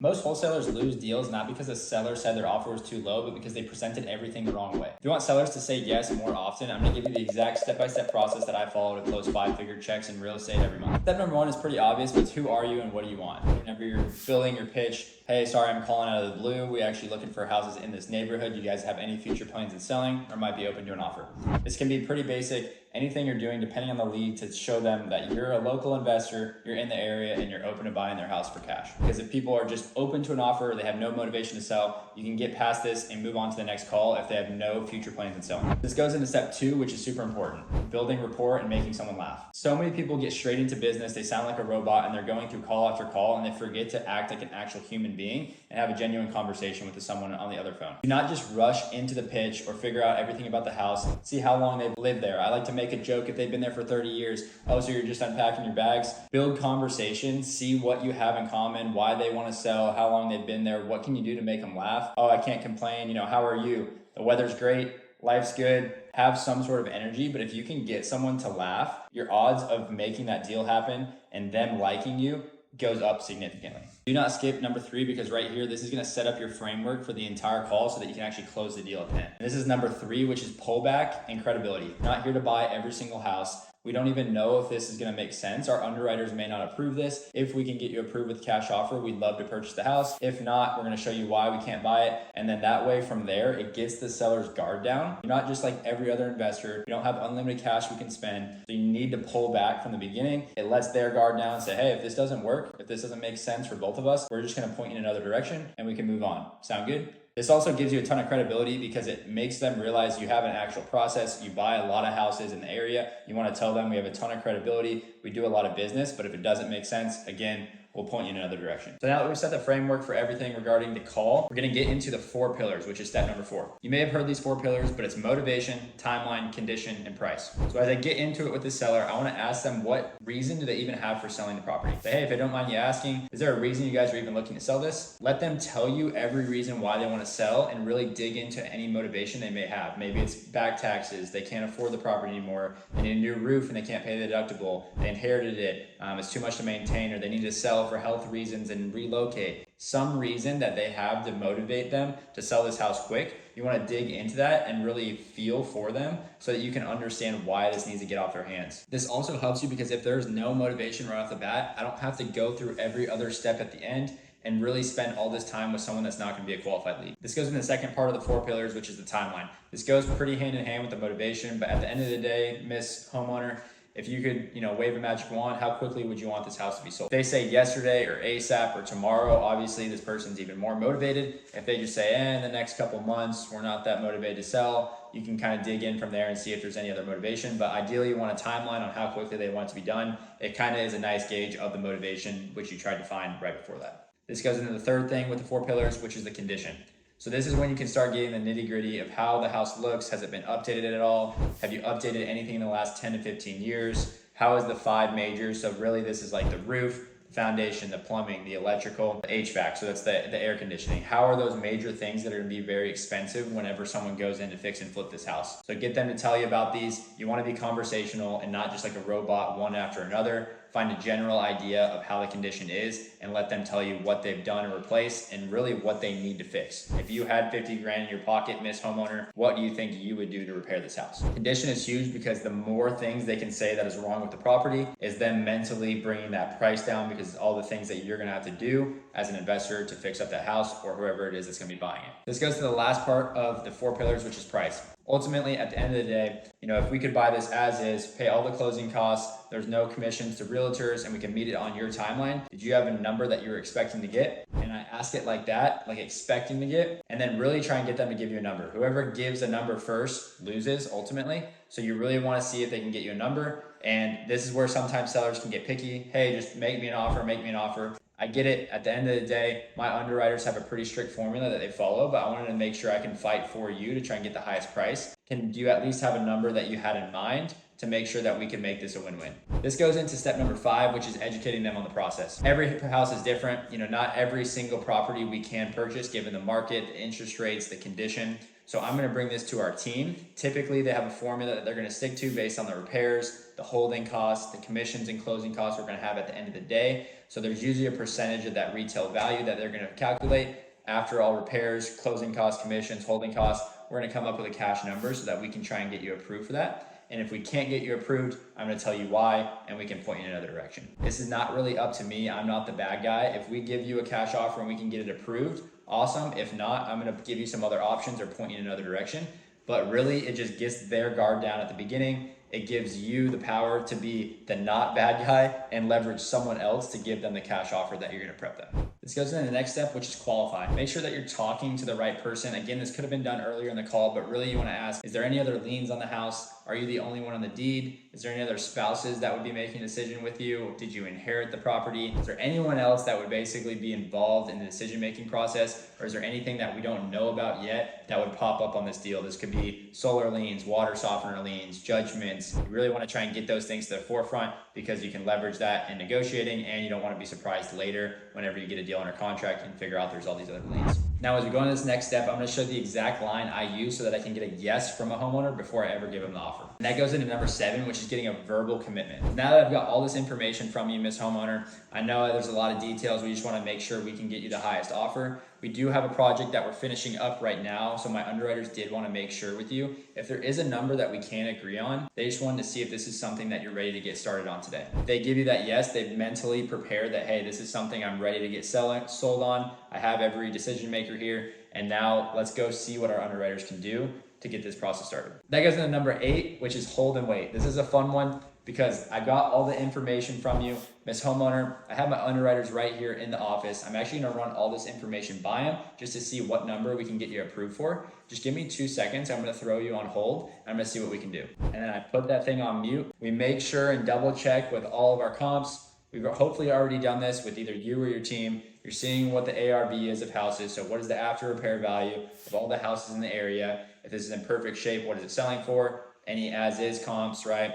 Most wholesalers lose deals not because the seller said their offer was too low, but because they presented everything the wrong way. If you want sellers to say yes more often, I'm going to give you the exact step-by-step process that I follow to close 5-figure checks in real estate every month. Step number 1 is pretty obvious, but it's who are you and what do you want? Whenever you're building your pitch, hey, sorry, I'm calling out of the blue. We're actually looking for houses in this neighborhood. You guys have any future plans in selling or might be open to an offer? This can be pretty basic. Anything you're doing depending on the lead to show them that you're a local investor, you're in the area, and you're open to buying their house for cash. Because if people are just open to an offer, they have no motivation to sell, you can get past this and move on to the next call if they have no future plans in selling. This goes into step 2, which is super important, building rapport and making someone laugh. So many people get straight into business, they sound like a robot, and they're going through call after call, and they forget to act like an actual human being and have a genuine conversation with someone on the other phone. Do not just rush into the pitch or figure out everything about the house. See how long they've lived there. I like to make a joke if they've been there for 30 years. Oh, so you're just unpacking your bags? Build conversation, see what you have in common, why they want to sell, how long they've been there, what can you do to make them laugh? Oh, I can't complain. How are you? The weather's great, life's good. Have some sort of energy, but if you can get someone to laugh, your odds of making that deal happen and them liking you goes up significantly. Do not skip number 3, because right here, this is going to set up your framework for the entire call so that you can actually close the deal at the end. And this is number 3, which is pullback and credibility. We're not here to buy every single house. We don't even know if this is going to make sense. Our underwriters may not approve this. If we can get you approved with cash offer, we'd love to purchase the house. If not, we're going to show you why we can't buy it. And then that way from there, it gets the seller's guard down. You're not just like every other investor. You don't have unlimited cash we can spend. So you need to pull back from the beginning. It lets their guard down and say, hey, if this doesn't work, if this doesn't make sense for both of us, we're just going to point you in another direction and we can move on. Sound good? This also gives you a ton of credibility because it makes them realize you have an actual process. You buy a lot of houses in the area. You want to tell them we have a ton of credibility. We do a lot of business, but if it doesn't make sense, again, we'll point you in another direction. So now that we've set the framework for everything regarding the call, we're going to get into the 4 pillars, which is step number 4. You may have heard these 4 pillars, but it's motivation, timeline, condition, and price. So as I get into it with the seller, I want to ask them what reason do they even have for selling the property. Say, hey, if I don't mind you asking, is there a reason you guys are even looking to sell this? Let them tell you every reason why they want to sell and really dig into any motivation they may have. Maybe it's back taxes, they can't afford the property anymore, they need a new roof and they can't pay the deductible, they inherited it, it's too much to maintain, or they need to sell for health reasons and relocate. Some reason that they have to motivate them to sell this house quick. You want to dig into that and really feel for them so that you can understand why this needs to get off their hands. This also helps you because if there's no motivation right off the bat, I don't have to go through every other step at the end and really spend all this time with someone that's not going to be a qualified lead. This goes in the second part of the 4 pillars, which is the timeline. This goes pretty hand in hand with the motivation, but at the end of the day, Miss Homeowner, if you could, wave a magic wand, how quickly would you want this house to be sold? If they say yesterday or ASAP or tomorrow, obviously this person's even more motivated. If they just say, in the next couple months, we're not that motivated to sell, you can kind of dig in from there and see if there's any other motivation. But ideally, you want a timeline on how quickly they want it to be done. It kind of is a nice gauge of the motivation, which you tried to find right before that. This goes into the third thing with the 4 pillars, which is the condition. So this is when you can start getting the nitty gritty of how the house looks. Has it been updated at all? Have you updated anything in the last 10 to 15 years? How is the 5 majors? So really this is like the roof, the foundation, the plumbing, the electrical, the HVAC. So that's the air conditioning. How are those major things that are gonna be very expensive whenever someone goes in to fix and flip this house? So get them to tell you about these. You wanna be conversational and not just like a robot one after another. Find a general idea of how the condition is and let them tell you what they've done or replaced and really what they need to fix. If you had 50 grand in your pocket, Miss Homeowner, what do you think you would do to repair this house? Condition is huge because the more things they can say that is wrong with the property is them mentally bringing that price down, because it's all the things that you're gonna have to do as an investor to fix up that house or whoever it is that's gonna be buying it. This goes to the last part of the 4 pillars, which is price. Ultimately, at the end of the day, if we could buy this as is, pay all the closing costs, there's no commissions to realtors, and we can meet it on your timeline. Did you have a number that you're expecting to get? And I ask it like that, like expecting to get, and then really try and get them to give you a number. Whoever gives a number first loses ultimately. So you really want to see if they can get you a number. And this is where sometimes sellers can get picky. Hey, just make me an offer, make me an offer. I get it. At the end of the day, my underwriters have a pretty strict formula that they follow, but I wanted to make sure I can fight for you to try and get the highest price. Do you at least have a number that you had in mind to make sure that we can make this a win-win? This goes into step number 5, which is educating them on the process. Every house is different. Not every single property we can purchase given the market, the interest rates, the condition. So I'm gonna bring this to our team. Typically they have a formula that they're gonna stick to based on the repairs, the holding costs, the commissions and closing costs we're gonna have at the end of the day. So there's usually a percentage of that retail value that they're gonna calculate. After all repairs, closing costs, commissions, holding costs, we're gonna come up with a cash number so that we can try and get you approved for that. And if we can't get you approved, I'm gonna tell you why, and we can point you in another direction. This is not really up to me. I'm not the bad guy. If we give you a cash offer and we can get it approved, awesome. If not, I'm gonna give you some other options or point you in another direction. But really, it just gets their guard down at the beginning. It gives you the power to be the not bad guy and leverage someone else to give them the cash offer that you're gonna prep them. This goes into the next step, which is qualify. Make sure that you're talking to the right person. Again, this could have been done earlier in the call, but really you wanna ask, is there any other liens on the house? Are you the only one on the deed? Is there any other spouses that would be making a decision with you? Did you inherit the property? Is there anyone else that would basically be involved in the decision-making process? Or is there anything that we don't know about yet that would pop up on this deal? This could be solar liens, water softener liens, judgments. You really want to try and get those things to the forefront because you can leverage that in negotiating, and you don't want to be surprised later whenever you get a deal under contract and figure out there's all these other liens. Now, as we go into this next step, I'm going to show the exact line I use so that I can get a yes from a homeowner before I ever give them the offer. And that goes into number 7, which is getting a verbal commitment. Now that I've got all this information from you, Miss Homeowner, I know there's a lot of details. We just want to make sure we can get you the highest offer. We do have a project that we're finishing up right now, so my underwriters did want to make sure with you, if there is a number that we can't agree on, they just wanted to see if this is something that you're ready to get started on today. If they give you that yes, they've mentally prepared that, hey, this is something I'm ready to get sold on. I have every decision maker here, and now let's go see what our underwriters can do to get this process started. That goes into number 8, which is hold and wait. This is a fun one because I got all the information from you, Miss Homeowner. I have my underwriters right here in the office. I'm actually gonna run all this information by them just to see what number we can get you approved for. Just give me 2 seconds. I'm gonna throw you on hold and I'm gonna see what we can do. And then I put that thing on mute. We make sure and double check with all of our comps. We've hopefully already done this with either you or your team. You're seeing what the ARV is of houses. So what is the after repair value of all the houses in the area? If this is in perfect shape, what is it selling for? Any as is comps, right?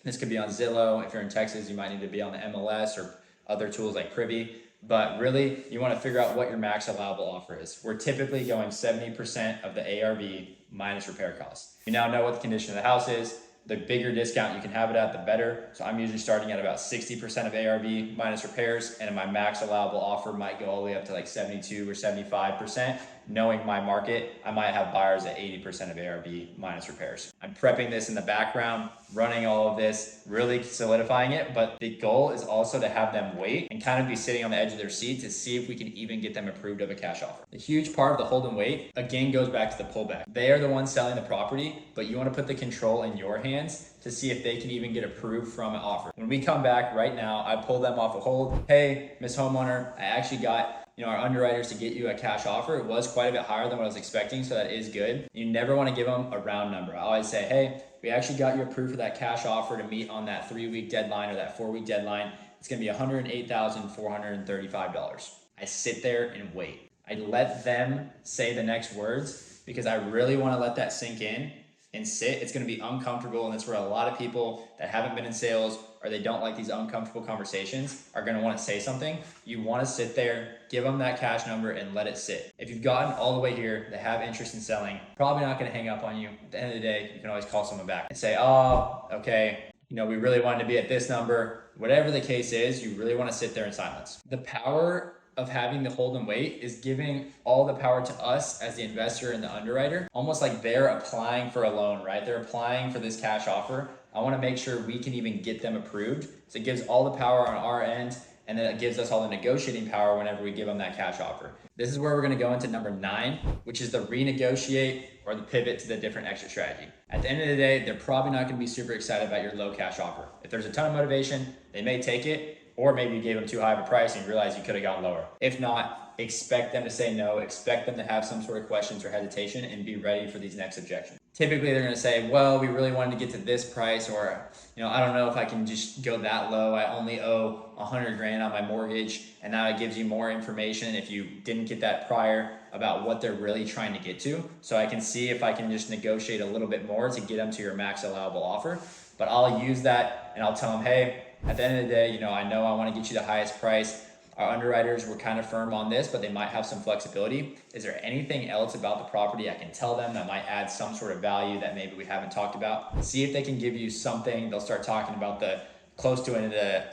This could be on Zillow. If you're in Texas, you might need to be on the MLS or other tools like Privy. But really, you want to figure out what your max allowable offer is. We're typically going 70% of the ARV minus repair costs. You now know what the condition of the house is. The bigger discount you can have it at, the better. So I'm usually starting at about 60% of ARV minus repairs, and my max allowable offer might go all the way up to like 72 or 75%. Knowing my market, I might have buyers at 80% of ARV minus repairs. I'm prepping this in the background, running all of this, really solidifying it, but the goal is also to have them wait and kind of be sitting on the edge of their seat to see if we can even get them approved of a cash offer. The huge part of the hold and wait, again, goes back to the pullback. They are the ones selling the property, but you want to put the control in your hands to see if they can even get approved from an offer. When we come back right now, I pull them off a hold. Hey, Miss Homeowner, I actually got our underwriters to get you a cash offer. It was quite a bit higher than what I was expecting, so that is good. You never want to give them a round number. I always say, hey, we actually got you approved for that cash offer to meet on that 3-week deadline or that 4-week deadline. It's going to be $108,435. I sit there and wait. I let them say the next words because I really want to let that sink in and sit. It's going to be uncomfortable, and that's where a lot of people that haven't been in sales or they don't like these uncomfortable conversations are going to want to say something. You want to sit there, give them that cash number, and let it sit. If you've gotten all the way here, they have interest in selling, probably not going to hang up on you. At the end of the day, you can always call someone back and say, oh, okay, we really wanted to be at this number. Whatever the case is, you really want to sit there in silence. The power of having the hold and wait is giving all the power to us as the investor and the underwriter, almost like they're applying for a loan, right? They're applying for this cash offer. I want to make sure we can even get them approved. So it gives all the power on our end, and then it gives us all the negotiating power whenever we give them that cash offer. This is where we're going to go into number 9, which is the renegotiate or the pivot to the different exit strategy. At the end of the day, they're probably not going to be super excited about your low cash offer. If there's a ton of motivation, they may take it, or maybe you gave them too high of a price and you realize you could have gone lower. If not, expect them to say no, expect them to have some sort of questions or hesitation, and be ready for these next objections. Typically, they're going to say, well, we really wanted to get to this price, or, I don't know if I can just go that low. I only owe 100 grand on my mortgage. And now it gives you more information if you didn't get that prior about what they're really trying to get to. So I can see if I can just negotiate a little bit more to get them to your max allowable offer. But I'll use that and I'll tell them, hey, at the end of the day, I know I want to get you the highest price. our underwriters were kind of firm on this, but they might have some flexibility. Is there anything else about the property I can tell them that might add some sort of value that maybe we haven't talked about? See if they can give you something. They'll start talking about the close to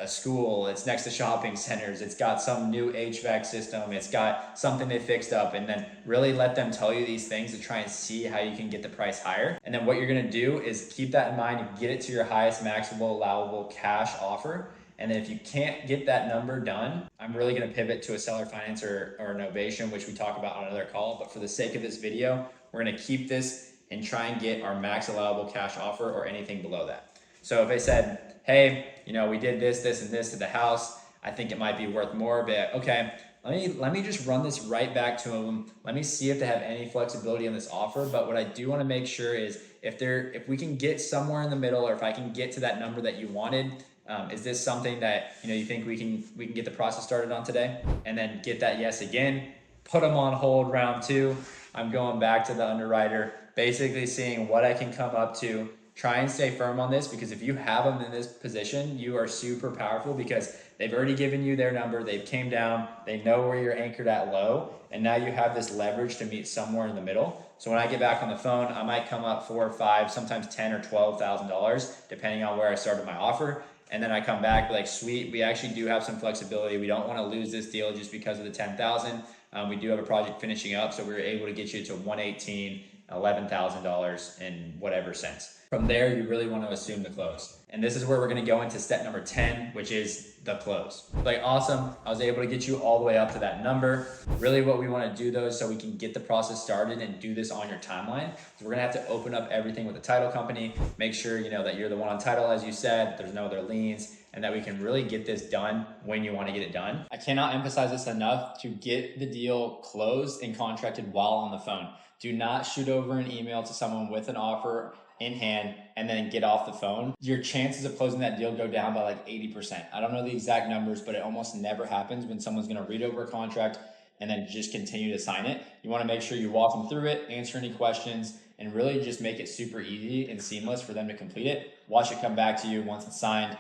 a school, it's next to shopping centers, it's got some new HVAC system, it's got something they fixed up, and then really let them tell you these things to try and see how you can get the price higher. And then what you're gonna do is keep that in mind and get it to your highest maximum allowable cash offer. And then if you can't get that number done, I'm really gonna pivot to a seller finance or an ovation, which we talk about on another call. But for the sake of this video, we're gonna keep this and try and get our max allowable cash offer or anything below that. So if they said, hey, we did this, this, and this to the house, I think it might be worth more, but okay, let me just run this right back to them. Let me see if they have any flexibility on this offer. But what I do want to make sure is if we can get somewhere in the middle, or if I can get to that number that you wanted, is this something that you think we can get the process started on today? And then get that yes again, put them on hold round 2. I'm going back to the underwriter, basically seeing what I can come up to. Try and stay firm on this, because if you have them in this position, you are super powerful, because they've already given you their number, they've came down, they know where you're anchored at low, and now you have this leverage to meet somewhere in the middle. So when I get back on the phone, I might come up $4 or $5, sometimes $10 or $12,000, depending on where I started my offer. And then I come back like, sweet, we actually do have some flexibility. We don't want to lose this deal just because of the 10,000. We do have a project finishing up, so we were able to get you to 118, $11,000 in whatever cents. From there, you really want to assume the close. And this is where we're going to go into step number 10, which is the close. Like, awesome, I was able to get you all the way up to that number. Really what we want to do though, so we can get the process started and do this on your timeline, is we're going to have to open up everything with the title company, make sure that you're the one on title, as you said, there's no other liens, and that we can really get this done when you want to get it done. I cannot emphasize this enough to get the deal closed and contracted while on the phone. Do not shoot over an email to someone with an offer in hand and then get off the phone. Your chances of closing that deal go down by like 80%. I don't know the exact numbers, but it almost never happens when someone's gonna read over a contract and then just continue to sign it. You wanna make sure you walk them through it, answer any questions, and really just make it super easy and seamless for them to complete it. Watch it come back to you once it's signed.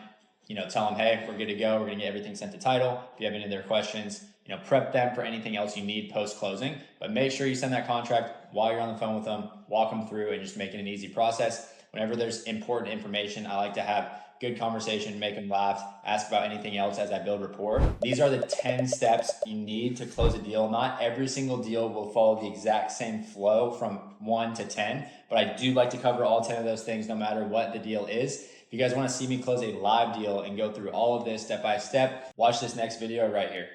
Tell them, hey, we're good to go. We're gonna get everything sent to title. If you have any other questions, prep them for anything else you need post-closing, but make sure you send that contract while you're on the phone with them, walk them through, and just make it an easy process. Whenever there's important information, I like to have good conversation, make them laugh, ask about anything else as I build rapport. These are the 10 steps you need to close a deal. Not every single deal will follow the exact same flow from 1 to 10, but I do like to cover all 10 of those things no matter what the deal is. If you guys want to see me close a live deal and go through all of this step by step, watch this next video right here.